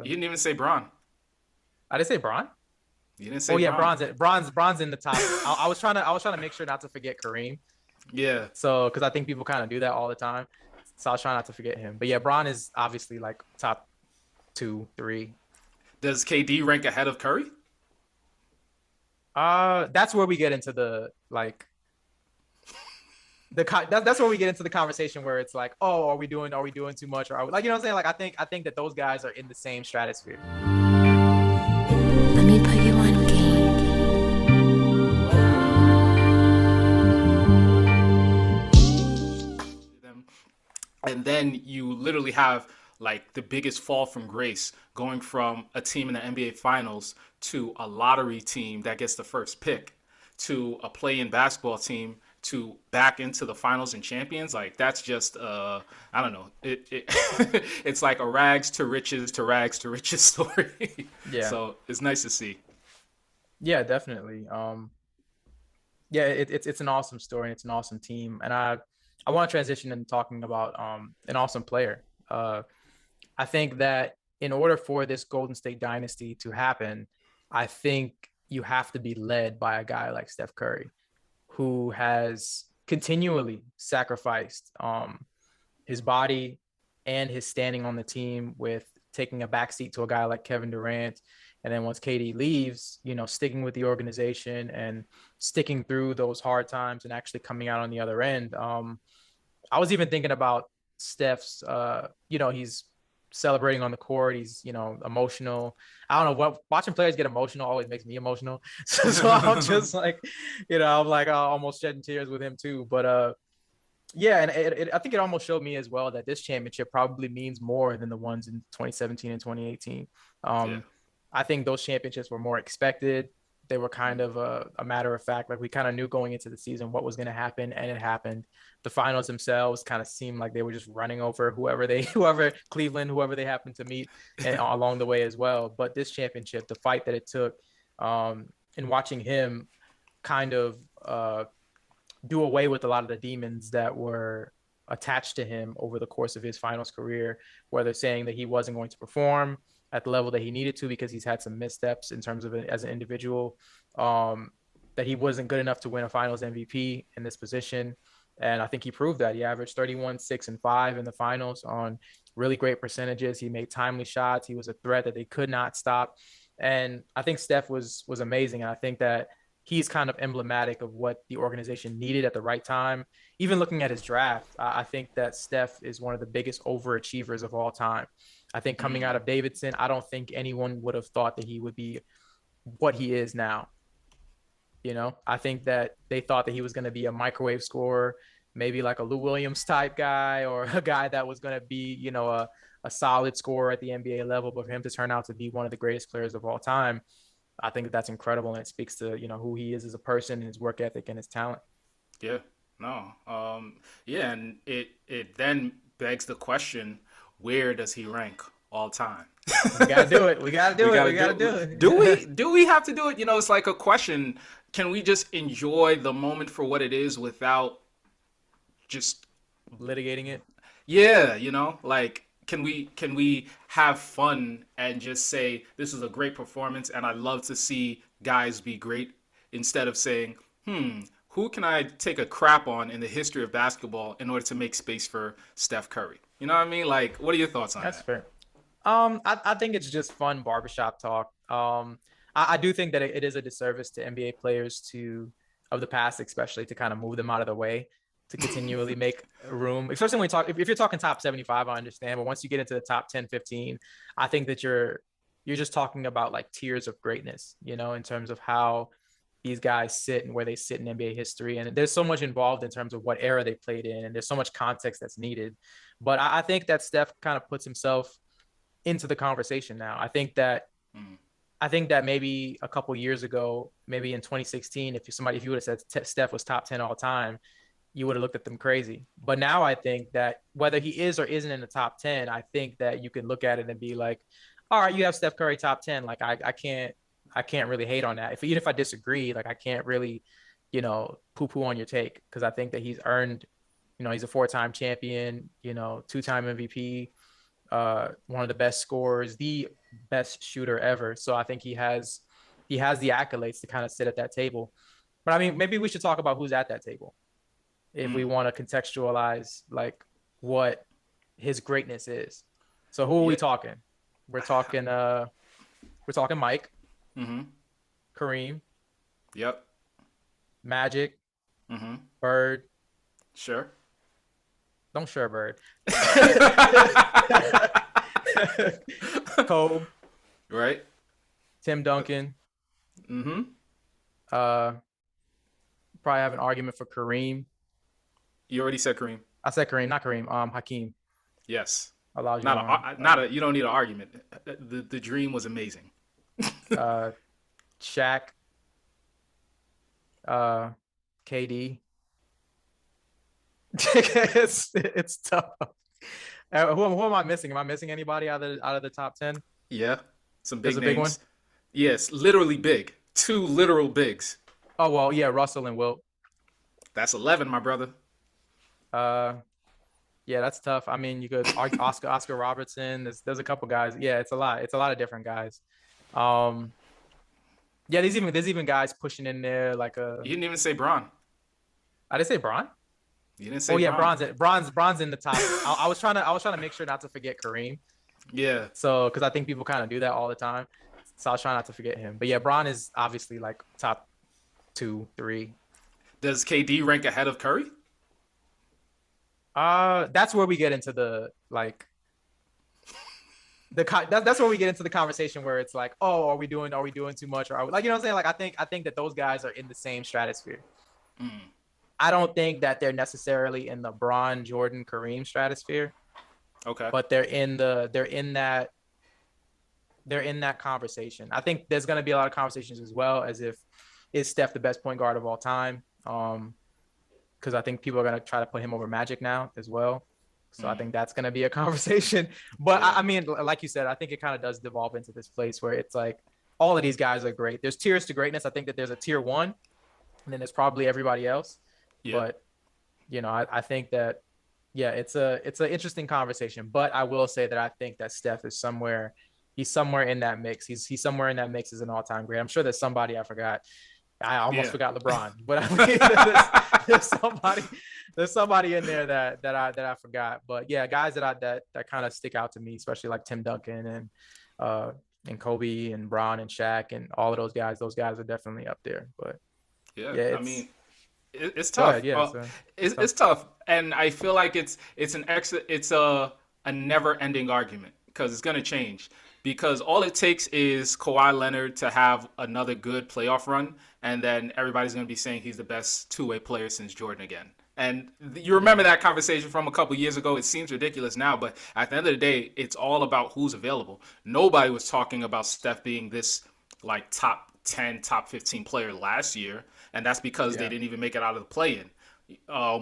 You didn't even say Braun. I didn't say Braun. You didn't Oh say yeah, Braun. bronze in the top. I was trying to make sure not to forget Kareem. Yeah. So because I think people kind of do that all the time. So I was trying not to forget him. But yeah, Braun is obviously like top two, three. Does KD rank ahead of Curry? That's where we get into the like that's where we get into the conversation where it's like, oh, are we doing too much, or are we, like, you know what I'm saying? Like I think that those guys are in the same stratosphere. Let me put you on game. Them. And then you literally have like the biggest fall from grace going from a team in the NBA finals to a lottery team that gets the first pick to a play-in basketball team to back into the finals and champions. Like that's just I don't know, it's like a rags to riches story. Yeah, So it's nice to see. yeah, definitely. Yeah, it's an awesome story and it's an awesome team, and I want to transition into talking about an awesome player. I think that in order for this Golden State dynasty to happen, I think you have to be led by a guy like Steph Curry, who has continually sacrificed his body and his standing on the team with taking a backseat to a guy like Kevin Durant. And then once KD leaves, you know, sticking with the organization and sticking through those hard times and actually coming out on the other end. I was even thinking about Steph's, you know, he's celebrating on the court. He's, you know, emotional. I don't know what watching players get emotional always makes me emotional. So I'm just like, you know, I'm like almost shedding tears with him too. But yeah, and I think it almost showed me as well that this championship probably means more than the ones in 2017 and 2018. Yeah. Um, I think those championships were more expected. They were kind of a matter of fact. Like we kind of knew going into the season what was going to happen, and it happened. The finals themselves kind of seemed like they were just running over whoever Cleveland, whoever they happened to meet, and along the way as well. But this championship, the fight that it took, and watching him kind of do away with a lot of the demons that were attached to him over the course of his finals career, whether saying that he wasn't going to perform at the level that he needed to because he's had some missteps in terms of it as an individual, um, that he wasn't good enough to win a finals MVP in this position. And I think he proved that. He averaged 31, 6, and 5 in the finals on really great percentages. He made timely shots. He was a threat that they could not stop. And I think Steph was amazing. And I think that he's kind of emblematic of what the organization needed at the right time. Even looking at his draft, I think that Steph is one of the biggest overachievers of all time. I think coming out Mm. of Davidson, I don't think anyone would have thought that he would be what he is now. You know, I think that they thought that he was going to be a microwave scorer, maybe like a Lou Williams type guy, or a guy that was going to be, you know, a solid scorer at the NBA level. But for him to turn out to be one of the greatest players of all time, I think that that's incredible, and it speaks to, you know, who he is as a person and his work ethic and his talent. Yeah. No. Yeah, and it then begs the question, where does he rank all time? We gotta do it. We gotta We do it. gotta We gotta do. do Do it. we? Do we have to do it? You know, it's like a question. Can we just enjoy the moment for what it is without just Litigating it. yeah, you know, like can we have fun and just say this is a great performance and I love to see guys be great instead of saying, who can I take a crap on in the history of basketball in order to make space for Steph Curry? You know what I mean? Like, what are your thoughts on That's that? fair. I think it's just fun barbershop talk. I do think that it is a disservice to NBA players to of the past, especially to kind of move them out of the way to continually make room, especially when we talk, if you're talking top 75, I understand. But once you get into the top 10, 15, I think that you're just talking about like tiers of greatness, you know, in terms of how these guys sit and where they sit in NBA history. And there's so much involved in terms of what era they played in, and there's so much context that's needed. But I think that Steph kind of puts himself into the conversation now. Mm, I think that maybe a couple years ago, maybe in 2016, if you would have said Steph was top 10 all time, you would have looked at them crazy. But now I think that whether he is or isn't in the top 10, I think that you can look at it and be like, all right, you have Steph Curry top 10. Like I can't really hate on that. If even if I disagree, like I can't really, you know, poo poo on your take because I think that he's earned, you know, he's a 4-time champion, you know, 2-time MVP, one of the best scorers, the best shooter ever. So I think he has the accolades to kind of sit at that table. But I mean, maybe we should talk about who's at that table if we Mm. want to contextualize like what his greatness is. So who are we Yeah. talking? We're talking Mike, Mm-hmm. Kareem, Yep. Magic, Mm-hmm. Bird. Sure. Don't sure Bird. Kobe, Right. Tim Duncan. Mm-hmm. Uh, Probably have an argument for Kareem. You already said Kareem. I said Kareem, not Kareem. Hakeem. Yes. Allowed you Not wrong. a not a. You don't need an argument. The dream was amazing. Uh, Shaq, uh, KD. It's tough. Who am I missing? Am I missing anybody out of the top 10? Yeah. Some There's big a big one. names. Yes. Literally big. Two literal bigs. Oh well, yeah, Russell and Wilt. That's 11, my brother. Uh, yeah, that's tough. I mean, you could argue Oscar Robertson. There's a couple guys. Yeah, it's a lot. It's a lot of different guys. Um, yeah, there's even guys pushing in there like a. You didn't even say Braun. I didn't say Bron. You didn't Oh say yeah, Braun. bronze in the top. I was trying to make sure not to forget Kareem. Yeah. So because I think people kind of do that all the time. So I was trying not to forget him. But yeah, Bron is obviously like top 2, 3. Does KD rank ahead of Curry? That's where we get into the like that's where we get into the conversation where it's like, oh, are we doing too much, or are we, like, you know what I'm saying? Like I think that those guys are in the same stratosphere. Mm. I don't think that they're necessarily in the Bron, Jordan, Kareem stratosphere, Okay. but they're in that conversation. I think there's going to be a lot of conversations as well as if is Steph the best point guard of all time? Because I think people are going to try to put him over Magic now as well. So I Mm. think that's going to be a conversation. But Yeah. I mean, like you said, I think it kind of does devolve into this place where it's like all of these guys are great. There's tiers to greatness. I think that there's a tier one, and then there's probably everybody else. Yeah. But I think that yeah, it's an interesting conversation. But I will say that I think that Steph is somewhere. He's somewhere in that mix. He's somewhere in that mix as an all-time great. I'm sure there's somebody I forgot. I almost Yeah. forgot LeBron, but I mean, there's somebody in there that I forgot. But yeah, guys that kind of stick out to me, especially like Tim Duncan and Kobe and Bron and Shaq and all of those guys. Those guys are definitely up there. But Yeah. yeah, I mean, it's go tough. ahead. Yeah, so It's tough, and I feel like it's a never-ending argument because it's gonna change. Because all it takes is Kawhi Leonard to have another good playoff run, and then everybody's gonna be saying he's the best two-way player since Jordan again. And you remember that conversation from a couple years ago. It seems ridiculous now, but at the end of the day, it's all about who's available. Nobody was talking about Steph being this like top 10, top 15 player last year, and that's because they yeah, didn't even make it out of the play-in.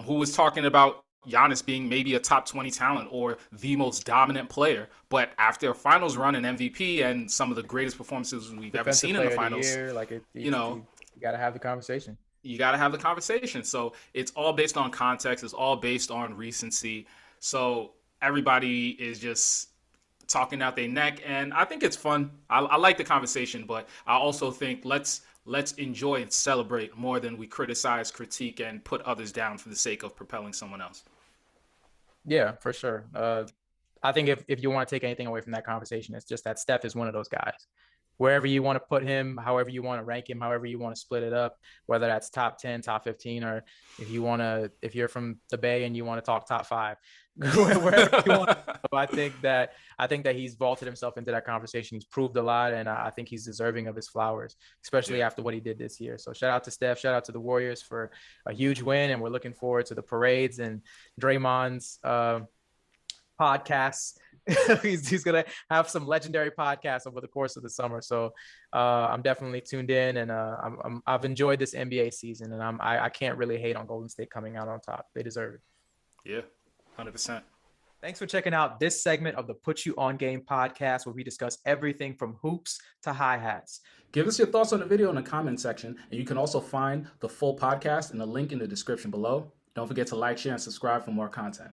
Who was talking about Giannis being maybe a top 20 talent or the most dominant player, but after a finals run and MVP and some of the greatest performances we've ever defensive seen in the player of the finals, year, like it, you know, you got to have the conversation. you got to have the conversation. So it's all based on context, it's all based on recency. So everybody is just talking out their neck, and I think it's fun. I like the conversation, but I also think let's enjoy and celebrate more than we criticize, critique, and put others down for the sake of propelling someone else. Yeah, for sure. I think if you want to take anything away from that conversation, it's just that Steph is one of those guys. Wherever you want to put him, however you want to rank him, however you want to split it up, whether that's top 10, top 15, or if you're from the Bay and you want to talk top five, wherever you want. I think that he's vaulted himself into that conversation. He's proved a lot, and I think he's deserving of his flowers, especially Yeah, after what he did this year. So shout out to Steph, shout out to the Warriors for a huge win, and we're looking forward to the parades and Draymond's podcasts. he's gonna have some legendary podcasts over the course of the summer. So I'm definitely tuned in, and I've enjoyed this NBA season, and I can't really hate on Golden State coming out on top. They deserve it. yeah, 100%. Thanks for checking out this segment of the Put You On Game podcast, where we discuss everything from hoops to hi-hats. Give us your thoughts on the video in the comment section, and you can also find the full podcast in the link in the description below. Don't forget to like, share, and subscribe for more content.